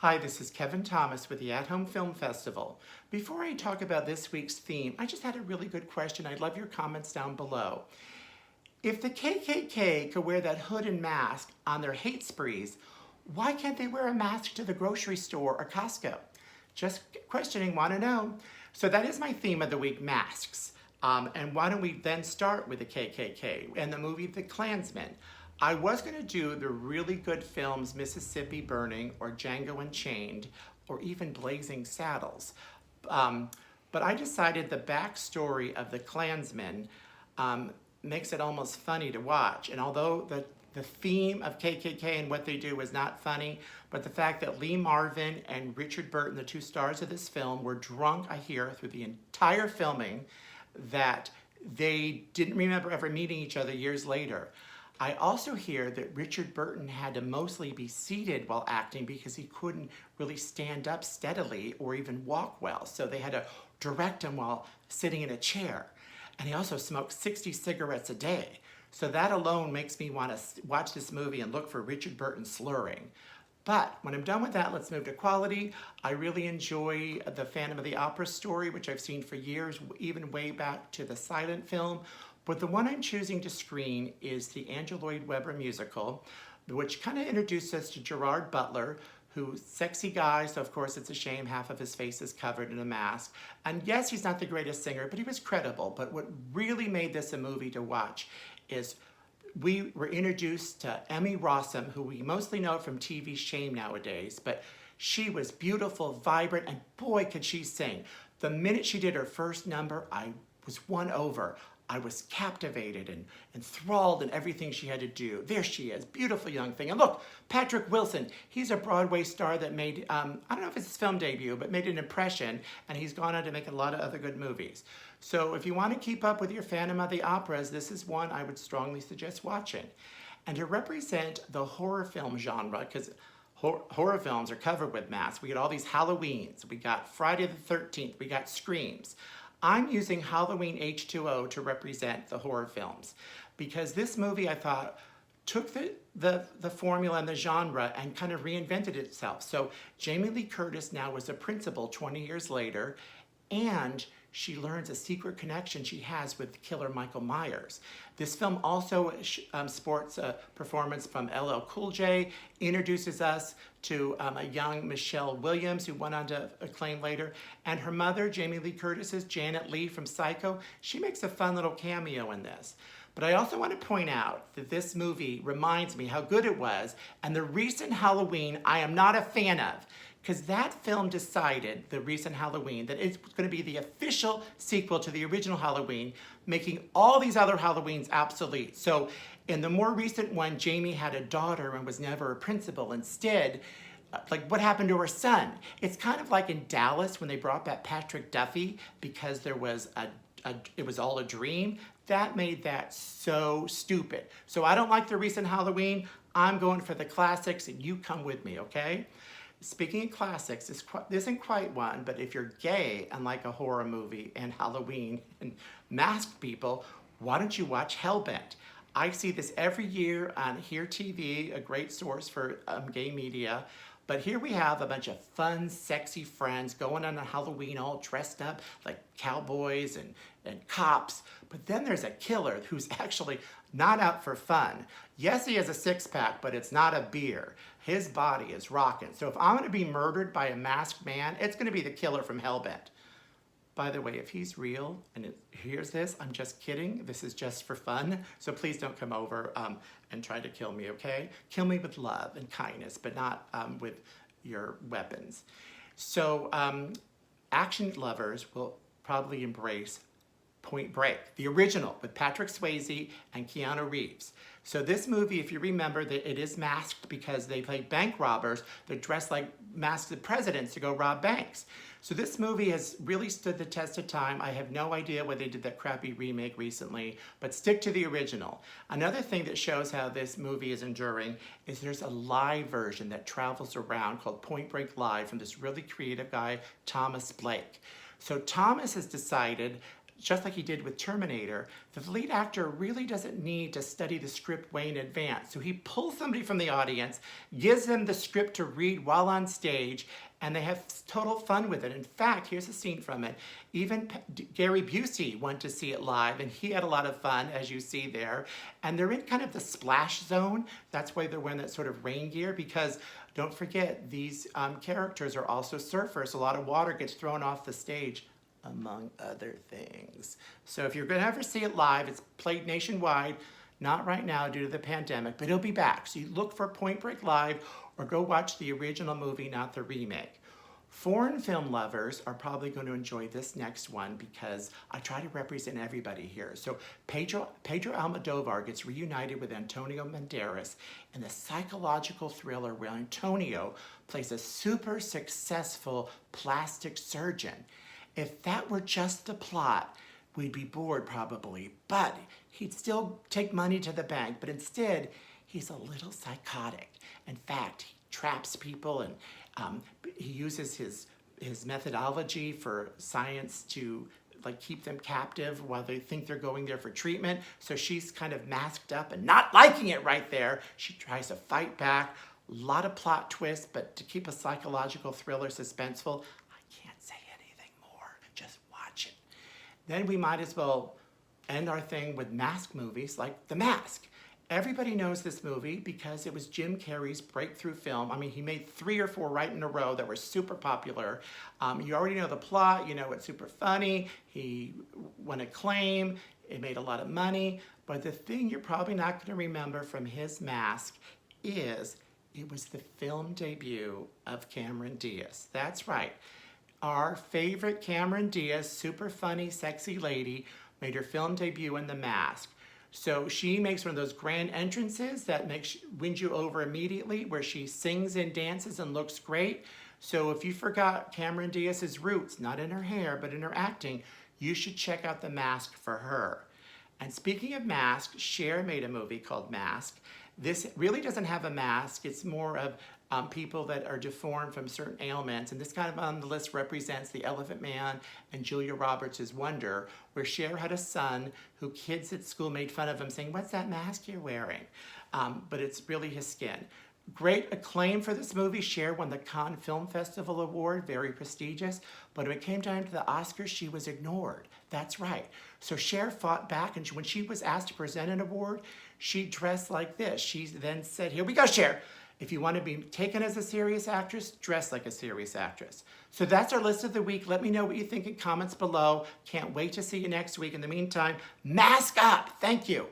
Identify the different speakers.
Speaker 1: Hi, this is Kevin Thomas with the At Home Film Festival. Before I talk about this week's theme, I just had a really good question. I'd love your comments down below. If the KKK could wear that hood and mask on their hate sprees, why can't they wear a mask to the grocery store or Costco? Just questioning, want to know. So that is my theme of the week, masks. And why don't we then start with the KKK and the movie The Klansman. I was going to do the really good films Mississippi Burning or Django Unchained or even Blazing Saddles. But I decided the backstory of the Klansman makes it almost funny to watch. And although the theme of KKK and what they do is not funny, but the fact that Lee Marvin and Richard Burton, the two stars of this film, were drunk, I hear, through the entire filming, that they didn't remember ever meeting each other years later. I also hear that Richard Burton had to mostly be seated while acting because he couldn't really stand up steadily or even walk well. So they had to direct him while sitting in a chair. And he also smoked 60 cigarettes a day. So that alone makes me want to watch this movie and look for Richard Burton slurring. But when I'm done with that, let's move to quality. I really enjoy the Phantom of the Opera story, which I've seen for years, even way back to the silent film. But the one I'm choosing to screen is the Angeloid Web musical, which kind of introduced us to Gerard Butler, who's sexy guy, so of course it's a shame half of his face is covered in a mask. And yes, he's not the greatest singer, but he was credible. But what really made this a movie to watch is we were introduced to Emmy Rossum, who we mostly know from TV Shame nowadays, but she was beautiful, vibrant, and boy, could she sing. The minute she did her first number, I was won over. I was captivated and enthralled in everything she had to do. There she is, beautiful young thing. And look, Patrick Wilson, he's a Broadway star that made, I don't know if it's his film debut, but made an impression, and he's gone on to make a lot of other good movies. So if you want to keep up with your Phantom of the Operas, this is one I would strongly suggest watching. And to represent the horror film genre, because horror films are covered with masks. We got all these Halloweens, we got Friday the 13th, we got Screams. I'm using Halloween H2O to represent the horror films because this movie, I thought, took the formula and the genre and kind of reinvented itself. So Jamie Lee Curtis now is a principal 20 years later, and she learns a secret connection she has with killer Michael Myers. This film also sports a performance from LL Cool J, introduces us to a young Michelle Williams, who went on to acclaim later, and her mother, Jamie Lee Curtis's Janet Leigh from Psycho. She makes a fun little cameo in this. But I also want to point out that this movie reminds me how good it was, and the recent Halloween I am not a fan of. Because that film decided, the recent Halloween, that it's going to be the official sequel to the original Halloween, making all these other Halloweens obsolete. So in the more recent one, Jamie had a daughter and was never a principal. Instead, like what happened to her son? It's kind of like in Dallas when they brought back Patrick Duffy because there was it was all a dream. That made that so stupid. So I don't like the recent Halloween. I'm going for the classics, and you come with me, okay? Speaking of classics, this isn't quite one, but if you're gay and like a horror movie and Halloween and masked people, why don't you watch Hellbent? I see this every year on Here TV, a great source for gay media. But here we have a bunch of fun, sexy friends going on a Halloween all dressed up like cowboys and cops. But then there's a killer who's actually not out for fun. Yes, he has a six-pack, but it's not a beer. His body is rocking. So if I'm going to be murdered by a masked man, it's going to be the killer from Hellbent. By the way, if he's real and hears this, I'm just kidding. This is just for fun. So please don't come over and try to kill me, okay? Kill me with love and kindness, but not with your weapons. So action lovers will probably embrace Point Break, the original with Patrick Swayze and Keanu Reeves. So this movie, if you remember, that it is masked because they play bank robbers that dress like masked presidents to go rob banks. So this movie has really stood the test of time. I have no idea why they did that crappy remake recently, but stick to the original. Another thing that shows how this movie is enduring is there's a live version that travels around called Point Break Live from this really creative guy, Thomas Blake. So Thomas has decided just like he did with Terminator, the lead actor really doesn't need to study the script way in advance. So he pulls somebody from the audience, gives them the script to read while on stage, and they have total fun with it. In fact, here's a scene from it. Even Gary Busey went to see it live, and he had a lot of fun, as you see there. And they're in kind of the splash zone. That's why they're wearing that sort of rain gear, because don't forget, these characters are also surfers. A lot of water gets thrown off the stage, among other things. So if you're going to ever see it live, it's played nationwide. Not right now due to the pandemic, but it'll be back. So you look for Point Break Live or go watch the original movie, not the remake. Foreign film lovers are probably going to enjoy this next one because I try to represent everybody here. So Pedro Almodovar gets reunited with Antonio Banderas in the psychological thriller where Antonio plays a super successful plastic surgeon. If that were just the plot, we'd be bored probably, but he'd still take money to the bank, but instead, he's a little psychotic. In fact, he traps people and he uses his methodology for science to keep them captive while they think they're going there for treatment. So she's kind of masked up and not liking it right there. She tries to fight back. A lot of plot twists, but to keep a psychological thriller suspenseful, I can't say anything more. Just watch it. Then we might as well end our thing with mask movies like The Mask. Everybody knows this movie because it was Jim Carrey's breakthrough film. I mean, he made 3 or 4 right in a row that were super popular. You already know the plot. You know it's super funny. He won acclaim. It made a lot of money. But the thing you're probably not going to remember from his Mask is it was the film debut of Cameron Diaz. That's right. Our favorite Cameron Diaz, super funny, sexy lady, made her film debut in The Mask. So she makes one of those grand entrances that wins you over immediately, where she sings and dances and looks great. So if you forgot Cameron Diaz's roots, not in her hair, but in her acting, you should check out The Mask for her. And speaking of Mask, Cher made a movie called Mask. This really doesn't have a mask. It's more of people that are deformed from certain ailments. And this kind of on the list represents The Elephant Man and Julia Roberts' Wonder, where Cher had a son who kids at school made fun of him saying, "What's that mask you're wearing?" But it's really his skin. Great acclaim for this movie. Cher won the Cannes Film Festival Award, very prestigious. But when it came time to the Oscars, she was ignored. That's right. So Cher fought back, and when she was asked to present an award, she dressed like this. She then said, "Here we go, Cher. If you want to be taken as a serious actress, dress like a serious actress." So that's our list of the week. Let me know what you think in comments below. Can't wait to see you next week. In the meantime, mask up. Thank you.